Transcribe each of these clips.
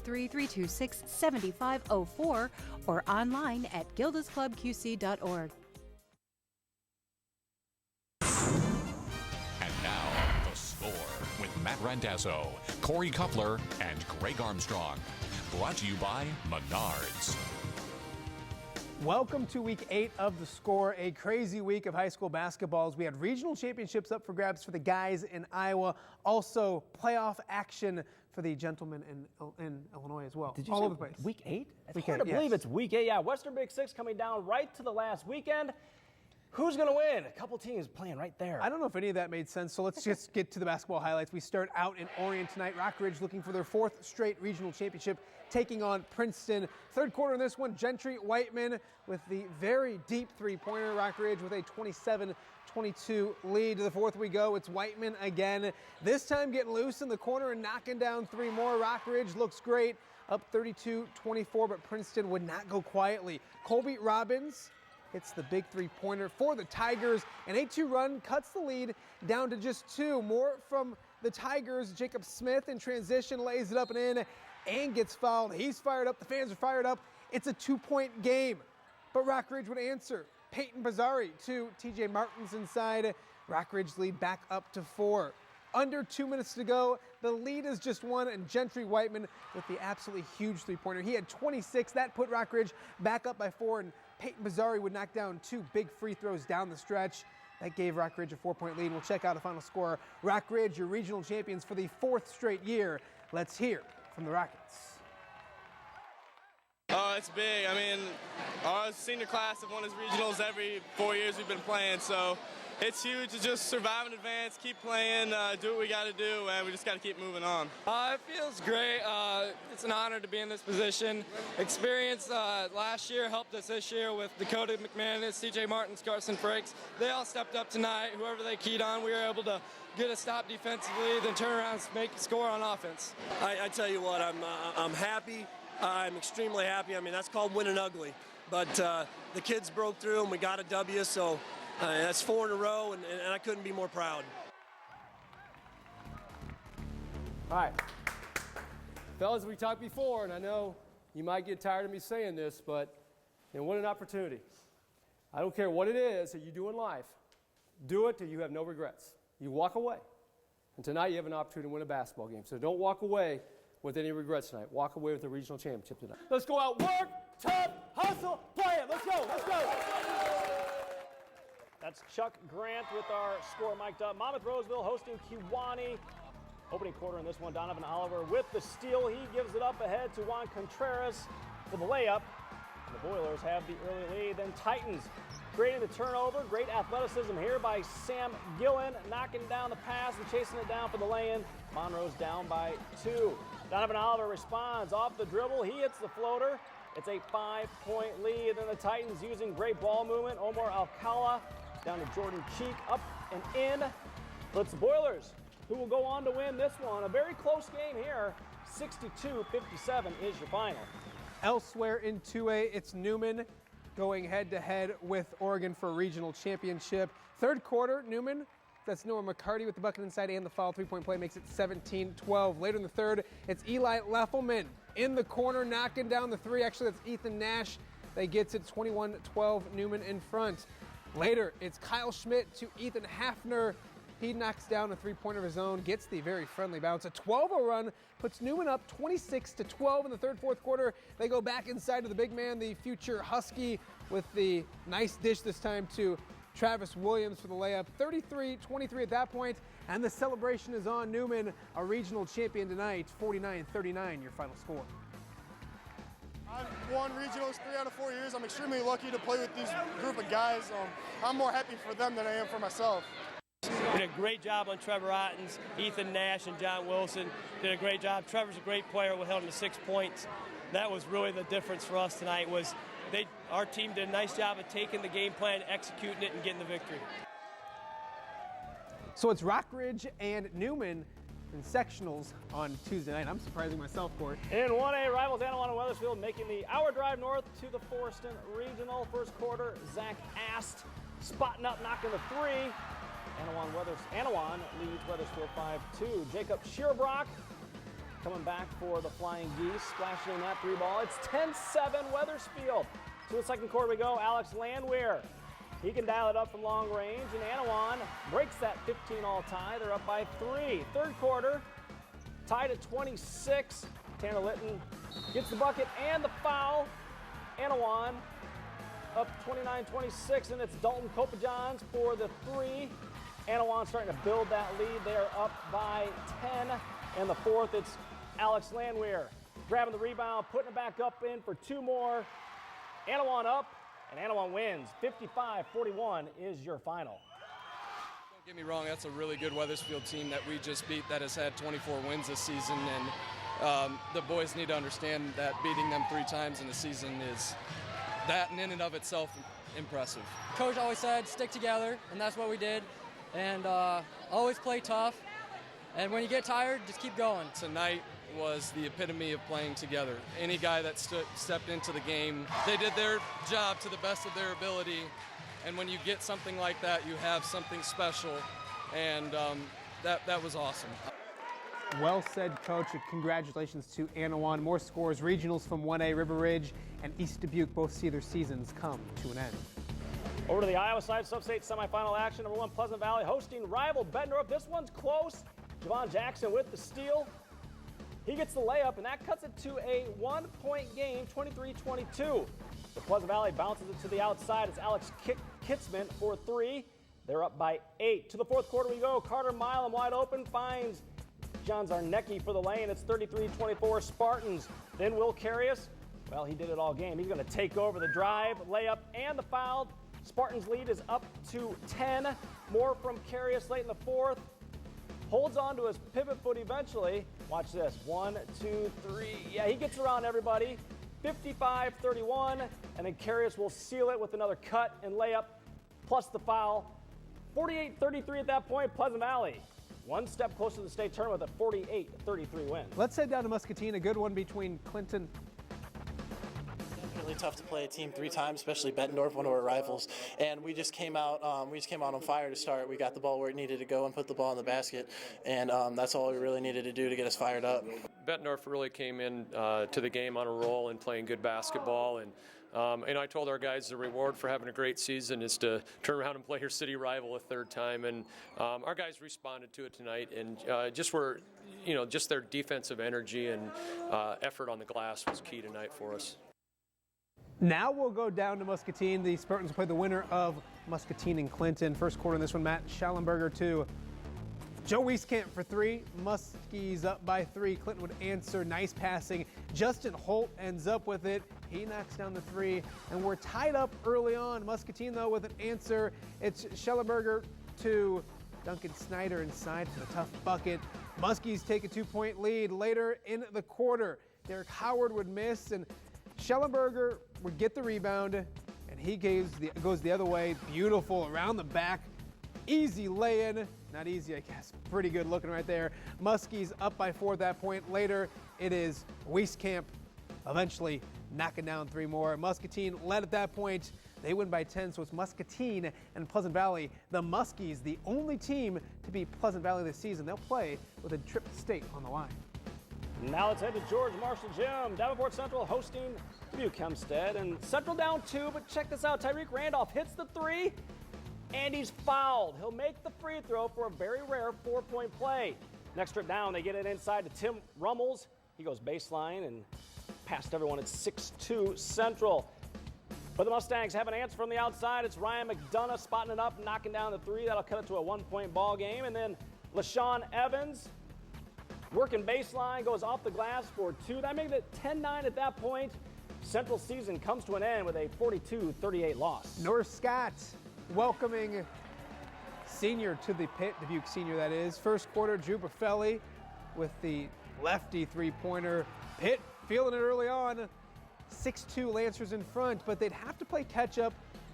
773-326-7504 or online at gildasclubqc.org. And now, The Score with Matt Randazzo, Corey Kupler, and Greg Armstrong. Brought to you by Menards. Welcome to week 8 of The Score, a crazy week of high school basketballs. We had regional championships up for grabs for the guys in Iowa, also playoff action for the gentlemen in Illinois as well. Did you all say over the place. Week 8? It's Week hard 8, to believe yes. it's week 8. Yeah, Western Big Six coming down right to the last weekend. Who's going to win? A couple teams playing right there. I don't know if any of that made sense, so let's just get to the basketball highlights. We start out in Orion tonight. Rockridge looking for their 4th straight regional championship, taking on Princeton. Third quarter in this one, Gentry Whiteman with the very deep three-pointer. Rockridge with a 27-22 lead. To the fourth we go. It's Whiteman again. This time getting loose in the corner and knocking down 3 more. Rockridge looks great, up 32-24, but Princeton would not go quietly. Colby Robbins hits the big three-pointer for the Tigers. An 8-2 run cuts the lead down to just 2. More from the Tigers. Jacob Smith in transition lays it up and in and gets fouled. He's fired up. The fans are fired up. It's a 2-point game. But Rockridge would answer. Peyton Bazzari to TJ Martins inside. Rockridge lead back up to 4. Under 2 minutes to go. The lead is just 1, and Gentry Whiteman with the absolutely huge three-pointer. He had 26. That put Rockridge back up by 4, and Peyton Bazzari would knock down 2 big free throws down the stretch. That gave Rockridge a 4-point lead. We'll check out a final score. Rockridge, your regional champions for the 4th straight year. Let's hear from the Rockets. Oh, it's big. I mean, our senior class have won his regionals every 4 years we've been playing, so it's huge to just survive in advance, keep playing, do what we got to do, and we just got to keep moving on. It feels great. It's an honor to be in this position. Experience last year helped us this year with Dakota McManus, CJ Martins, Carson Frakes. They all stepped up tonight. Whoever they keyed on, we were able to get a stop defensively, then turn around and make a score on offense. I tell you what, I'm happy. I'm extremely happy. I mean, that's called winning ugly. But the kids broke through and we got a W, so that's 4 in a row, and I couldn't be more proud. All right. Fellas, we talked before, and I know you might get tired of me saying this, but what an opportunity. I don't care what it is that you do in life. Do it till you have no regrets. You walk away. And tonight you have an opportunity to win a basketball game. So don't walk away with any regrets tonight. Walk away with the regional championship tonight. Let's go out, work, tough, hustle, play it. Let's go, let's go. That's Chuck Grant with our score mic'd up. Monmouth Roseville hosting Kewanee. Opening quarter in this one, Donovan Oliver with the steal. He gives it up ahead to Juan Contreras for the layup. The Boilers have the early lead. Then Titans creating the turnover. Great athleticism here by Sam Gillen, knocking down the pass and chasing it down for the lay-in. Monroe's down by 2. Donovan Oliver responds off the dribble. He hits the floater. It's a 5-point lead. Then the Titans using great ball movement. Omar Alcala down to Jordan Cheek, up and in. But it's the Boilers who will go on to win this one. A very close game here. 62-57 is your final. Elsewhere in 2A, it's Newman going head-to-head with Oregon for a regional championship. Third quarter, Newman, that's Noah McCarty with the bucket inside and the foul. 3-point play makes it 17-12. Later in the third, it's Eli Leffelman in the corner, knocking down the 3. Actually, that's Ethan Nash that gets it 21-12, Newman in front. Later, it's Kyle Schmidt to Ethan Hafner. He knocks down a 3-pointer of his own, gets the very friendly bounce. A 12-0 run puts Newman up 26-12 in the third, fourth quarter. They go back inside to the big man, the future Husky, with the nice dish this time to Travis Williams for the layup. 33-23 at that point, and the celebration is on. Newman, a regional champion tonight, 49-39, your final score. I've won regionals 3 out of 4 years. I'm extremely lucky to play with these group of guys. I'm more happy for them than I am for myself. Did a great job on Trevor Ottens, Ethan Nash, and John Wilson. Did a great job. Trevor's a great player. We held him to 6 points. That was really the difference for us tonight. Was our team did a nice job of taking the game plan, executing it, and getting the victory. So it's Rockridge and Newman in sectionals on Tuesday night. I'm surprising myself, Corey. In 1A, rivals Anawan and Wethersfield making the hour drive north to the Forston Regional. First quarter, Zach Ast spotting up, knocking the 3. Anawan leads Wethersfield 5-2. Jacob Shearbrock coming back for the Flying Geese, splashing in that 3 ball. It's 10-7 Wethersfield. To the second quarter we go. Alex Landwehr, he can dial it up from long range, and Anawan breaks that 15-all tie. They're up by 3. Third quarter, tied at 26. Tanner Litton gets the bucket and the foul. Anawan up 29-26, and it's Dalton Kopajans for the 3. Anawan starting to build that lead. They are up by 10. And the fourth, it's Alex Landwehr grabbing the rebound, putting it back up in for 2 more. Anawan up, and Anawan wins. 55-41 is your final. Don't get me wrong, that's a really good Wethersfield team that we just beat that has had 24 wins this season. And the boys need to understand that beating them 3 times in a season is that in and of itself impressive. Coach always said stick together, and that's what we did. And always play tough. And when you get tired, just keep going. Tonight was the epitome of playing together. Any guy that stepped into the game, they did their job to the best of their ability. And when you get something like that, you have something special. And that was awesome. Well said, Coach. Congratulations to Anawan. More scores. Regionals from 1A, River Ridge and East Dubuque both see their seasons come to an end. Over to the Iowa side, sub-state semifinal action. Number 1, Pleasant Valley hosting rival Bettendorf. This one's close. Javon Jackson with the steal. He gets the layup, and that cuts it to a 1-point game, 23-22. The Pleasant Valley bounces it to the outside. It's Alex Kitzman for 3. They're up by 8. To the fourth quarter we go. Carter Milam wide open, finds John Zarnecki for the lane. It's 33-24 Spartans. Then Will Carius, well, he did it all game. He's going to take over the drive, layup, and the foul. Spartans' lead is up to 10. More from Carius late in the fourth. Holds on to his pivot foot eventually. Watch this. 1, 2, 3. Yeah, he gets around everybody. 55-31. And then Carius will seal it with another cut and layup plus the foul. 48-33 at that point. Pleasant Valley one step closer to the state tournament with a 48-33 win. Let's head down to Muscatine. A good one between Clinton. Really tough to play a team 3 times, especially Bettendorf, one of our rivals. And we just came out. On fire to start. We got the ball where it needed to go and put the ball in the basket, and that's all we really needed to do to get us fired up. Bettendorf really came in to the game on a roll and playing good basketball. And I told our guys the reward for having a great season is to turn around and play your city rival a 3rd time. And our guys responded to it tonight, and just their defensive energy and effort on the glass was key tonight for us. Now we'll go down to Muscatine. The Spartans play the winner of Muscatine and Clinton. First quarter in this one, Matt Schallenberger 2. Joe Wieskamp for 3. Muskies up by 3. Clinton would answer. Nice passing. Justin Holt ends up with it. He knocks down the 3. And we're tied up early on. Muscatine, though, with an answer. It's Schallenberger to Duncan Snyder inside for the tough bucket. Muskies take a 2-point lead. Later in the quarter, Derek Howard would miss, and Schallenberger would get the rebound, and he goes the other way. Beautiful around the back. Easy lay-in. Not easy, I guess. Pretty good looking right there. Muskies up by 4 at that point. Later, it is Wieskamp eventually knocking down 3 more. Muscatine led at that point. They win by 10, so it's Muscatine and Pleasant Valley. The Muskies, the only team to beat Pleasant Valley this season. They'll play with a trip to state on the line. Now let's head to George Marshall Gym. Davenport Central hosting Dubuque Hempstead. And Central down 2, but check this out. Tyreek Randolph hits the 3, and he's fouled. He'll make the free throw for a very rare 4-point play. Next trip down, they get it inside to Tim Rummels. He goes baseline and past everyone at 6'2 Central. But the Mustangs have an answer from the outside. It's Ryan McDonough spotting it up, knocking down the 3. That'll cut it to a 1-point ball game. And then LaShawn Evans working baseline, goes off the glass for 2. That makes it 10-9 at that point. Central season comes to an end with a 42-38 loss. North Scott welcoming senior to the pit, Dubuque senior that is. First quarter, Drew Buffelli with the lefty 3-pointer. Pitt feeling it early on. 6'2 Lancers in front, but they'd have to play catch-up.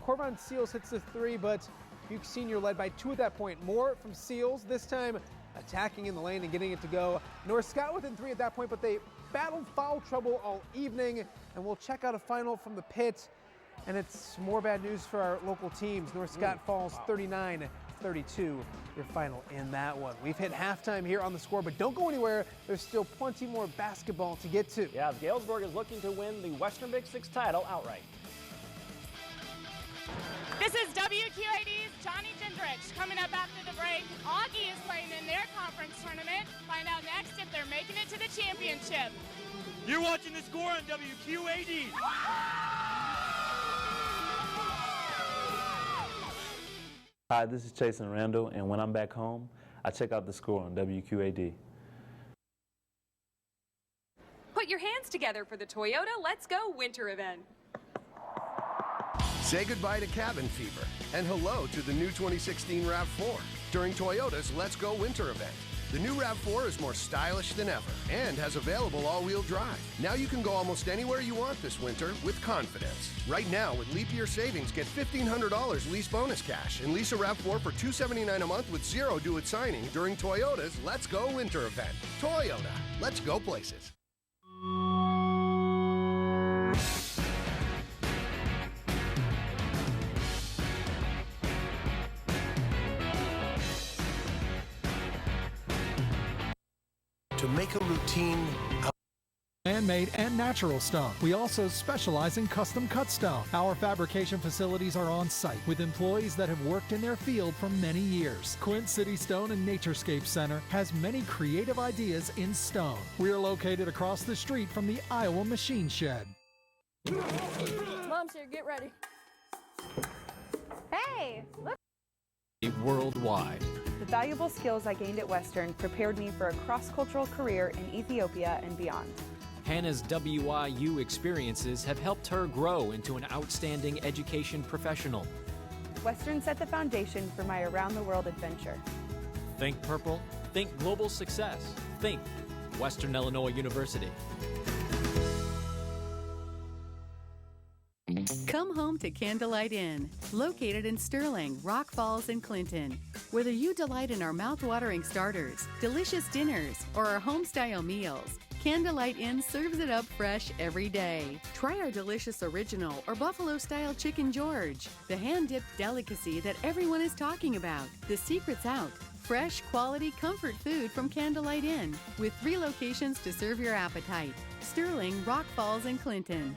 Corvon Seals hits the 3, but Dubuque senior led by 2 at that point. More from Seals, this time attacking in the lane and getting it to go. North Scott within 3 at that point, but they battled foul trouble all evening, and we'll check out a final from the pit. And it's more bad news for our local teams. North Scott falls 39-31 35-32, your final in that one. We've hit halftime here on The Score, but don't go anywhere. There's still plenty more basketball to get to. Yeah, Galesburg is looking to win the Western Big Six title outright. This is WQAD's Johnny Gendrich. Coming up after the break, Augie is playing in their conference tournament. Find out next if they're making it to the championship. You're watching The Score on WQAD. Hi, this is Chasen Randall, and when I'm back home, I check out The Score on WQAD. Put your hands together for the Toyota Let's Go winter event. Say goodbye to cabin fever and hello to the new 2016 RAV4 during Toyota's Let's Go winter event. The new RAV4 is more stylish than ever and has available all-wheel drive. Now you can go almost anywhere you want this winter with confidence. Right now, with leap year savings, get $1,500 lease bonus cash and lease a RAV4 for $279 a month with zero due at signing during Toyota's Let's Go winter event. Toyota, let's go places. To make a routine handmade and natural stone. We also specialize in custom cut stone. Our fabrication facilities are on site with employees that have worked in their field for many years. Quint City Stone and Naturescape Center has many creative ideas in stone. We are located across the street from the Iowa Machine Shed. Mom's here, get ready. Hey, look. Worldwide. The valuable skills I gained at Western prepared me for a cross-cultural career in Ethiopia and beyond. Hannah's WIU experiences have helped her grow into an outstanding education professional. Western set the foundation for my around-the-world adventure. Think purple, think global success, think Western Illinois University. Come home to Candlelight Inn, located in Sterling, Rock Falls, and Clinton. Whether you delight in our mouth-watering starters, delicious dinners, or our home-style meals, Candlelight Inn serves it up fresh every day. Try our delicious original or buffalo-style chicken George, the hand-dipped delicacy that everyone is talking about. The secret's out. Fresh, quality, comfort food from Candlelight Inn, with 3 locations to serve your appetite. Sterling, Rock Falls, and Clinton.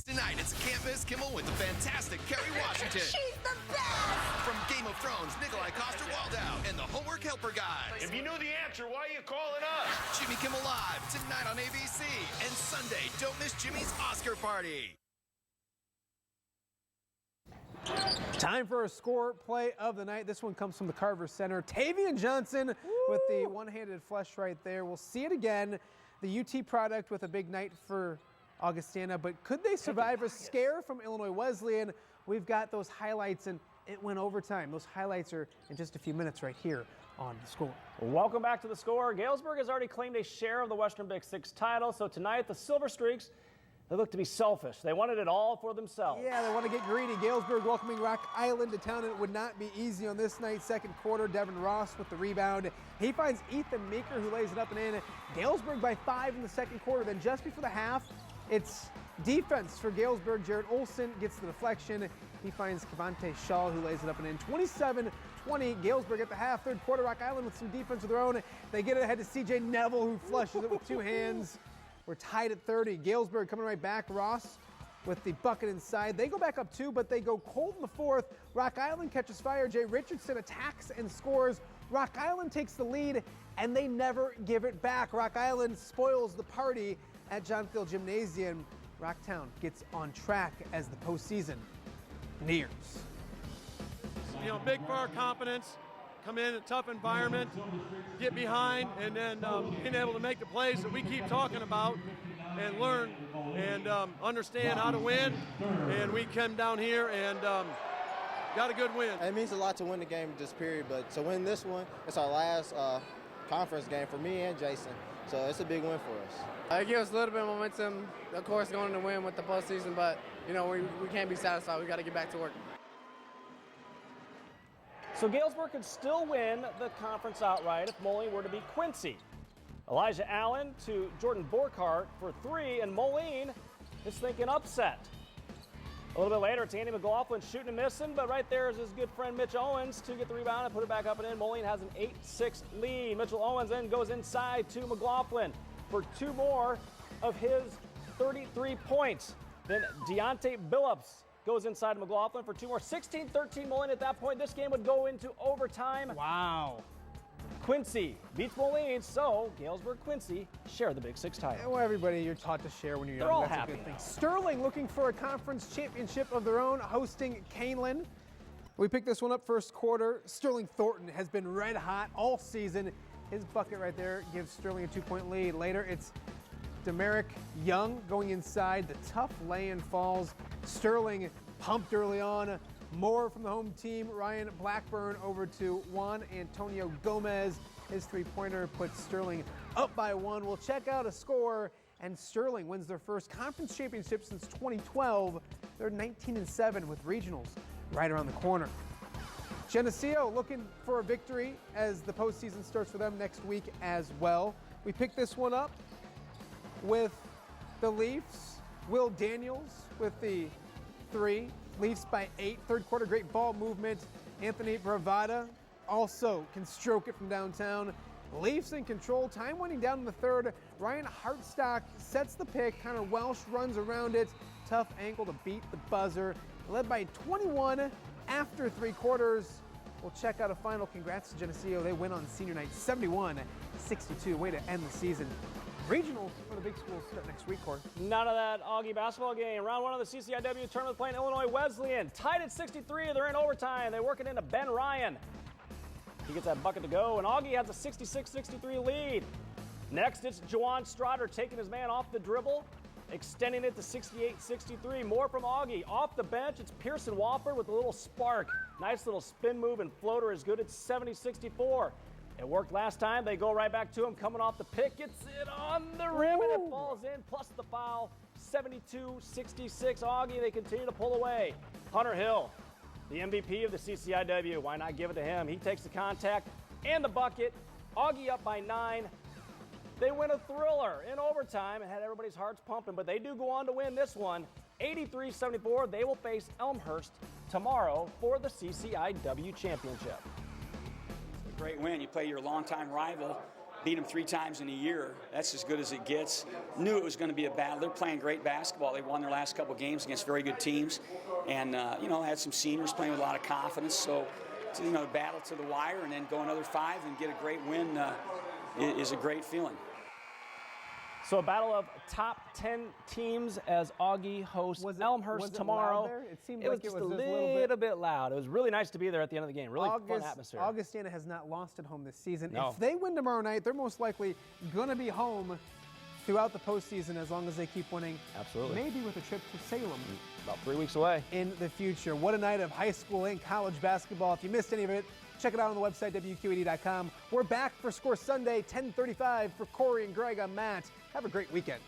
Tonight, it's Can't Miss Kimmel with the fantastic Kerry Washington. She's the best! From Game of Thrones, Nikolai Coster-Waldau, and the Homework Helper Guy. If you knew the answer, why are you calling us? Jimmy Kimmel Live, tonight on ABC. And Sunday, don't miss Jimmy's Oscar Party. Time for a score play of the night. This one comes from the Carver Center. Tavian Johnson with the one-handed flush right there. We'll see it again. The UT product with a big night for Augustana, but could they survive a scare from Illinois Wesleyan? We've got those highlights, and it went overtime. Those highlights are in just a few minutes right here on The Score. Welcome back to The Score. Galesburg has already claimed a share of the Western Big Six title, so tonight the Silver Streaks, they look to be selfish. They wanted it all for themselves. Yeah, they want to get greedy. Galesburg welcoming Rock Island to town, and it would not be easy on this night. Second quarter, Devin Ross with the rebound. He finds Ethan Meeker, who lays it up and in. Galesburg by 5 in the second quarter. Then just before the half, it's defense for Galesburg. Jared Olson gets the deflection. He finds Cavante Shaw, who lays it up and in. 27-20, Galesburg at the half. Third quarter, Rock Island with some defense of their own. They get it ahead to CJ Neville, who flushes it with 2 hands. We're tied at 30. Galesburg coming right back. Ross with the bucket inside. They go back up 2, but they go cold in the fourth. Rock Island catches fire. Jay Richardson attacks and scores. Rock Island takes the lead, and they never give it back. Rock Island spoils the party at John Field Gymnasium. Rocktown gets on track as the postseason nears. You know, big for our confidence. Come in a tough environment, get behind, and then being able to make the plays that we keep talking about and learn and understand how to win. And we came down here and got a good win. It means a lot to win the game this period, but to win this one, it's our last conference game for me and Jason. So it's a big win for us. It gives us a little bit of momentum, of course, going to win with the postseason, but, you know, we can't be satisfied. We got to get back to work. So Galesburg could still win the conference outright if Moline were to beat Quincy. Elijah Allen to Jordan Borkhardt for 3, and Moline is thinking upset. A little bit later, it's Andy McLaughlin shooting and missing, but right there is his good friend Mitch Owens to get the rebound and put it back up and in. Moline has an 8-6 lead. Mitchell Owens then goes inside to McLaughlin for 2 more of his 33 points. Then Deontay Billups goes inside to McLaughlin for 2 more. 16-13 Moline at that point. This game would go into overtime. Wow. Quincy beats Moline, so Galesburg-Quincy share the Big Six title. Well, everybody, you're taught to share when you're young. They're all That's happy a good thing. now. Sterling looking for a conference championship of their own, hosting Canelan. We picked this one up first quarter. Sterling Thornton has been red hot all season. His bucket right there gives Sterling a 2-point lead. Later, it's Demerick Young going inside. The tough lay-in falls. Sterling pumped early on. More from the home team. Ryan Blackburn over to Juan Antonio Gomez. His 3-pointer puts Sterling up by 1. We'll check out a score, and Sterling wins their first conference championship since 2012. They're 19-7 with regionals right around the corner. Geneseo looking for a victory as the postseason starts for them next week as well. We picked this one up with the Leafs. Will Daniels with the 3. Leafs by 8. Third quarter, great ball movement. Anthony Bravada also can stroke it from downtown. Leafs in control. Time winding down in the third. Ryan Hartstock sets the pick. Connor Welsh runs around it. Tough angle to beat the buzzer. Led by 21 after 3 quarters. We'll check out a final. Congrats to Geneseo. They win on senior night 71-62. Way to end the season. Regionals for the big schools start next week, Corey. None of that Augie basketball game. Round 1 of the CCIW tournament playing Illinois Wesleyan. Tied at 63. They're in overtime. They work it into Ben Ryan. He gets that bucket to go, and Augie has a 66-63 lead. Next, it's Juwan Strotter taking his man off the dribble, extending it to 68-63. More from Augie. Off the bench, it's Pearson Wofford with a little spark. Nice little spin move and floater is good. It's 70-64. It worked last time. They go right back to him. Coming off the pick, gets it on the rim, and it falls in, plus the foul. 72-66. Augie, they continue to pull away. Hunter Hill, the MVP of the CCIW. Why not give it to him? He takes the contact and the bucket. Augie up by 9. They win a thriller in overtime and had everybody's hearts pumping, but they do go on to win this one. 83-74. They will face Elmhurst tomorrow for the CCIW championship. Great win. You play your longtime rival, beat them 3 times in a year. That's as good as it gets. Knew it was going to be a battle. They're playing great basketball. They won their last couple games against very good teams, and had some seniors playing with a lot of confidence. So, battle to the wire and then go another 5 and get a great win is a great feeling. So a battle of top 10 teams as Augie hosts Elmhurst tomorrow. Loud there? It seemed was like just it was a just little bit loud. It was really nice to be there at the end of the game. Really fun atmosphere. Augustana has not lost at home this season. No. If they win tomorrow night, they're most likely going to be home throughout the postseason as long as they keep winning. Absolutely. Maybe with a trip to Salem. About 3 weeks away. In the future. What a night of high school and college basketball. If you missed any of it, check it out on the website, WQAD.com. We're back for Score Sunday, 10:35 for Corey and Greg. I'm Matt. Have a great weekend.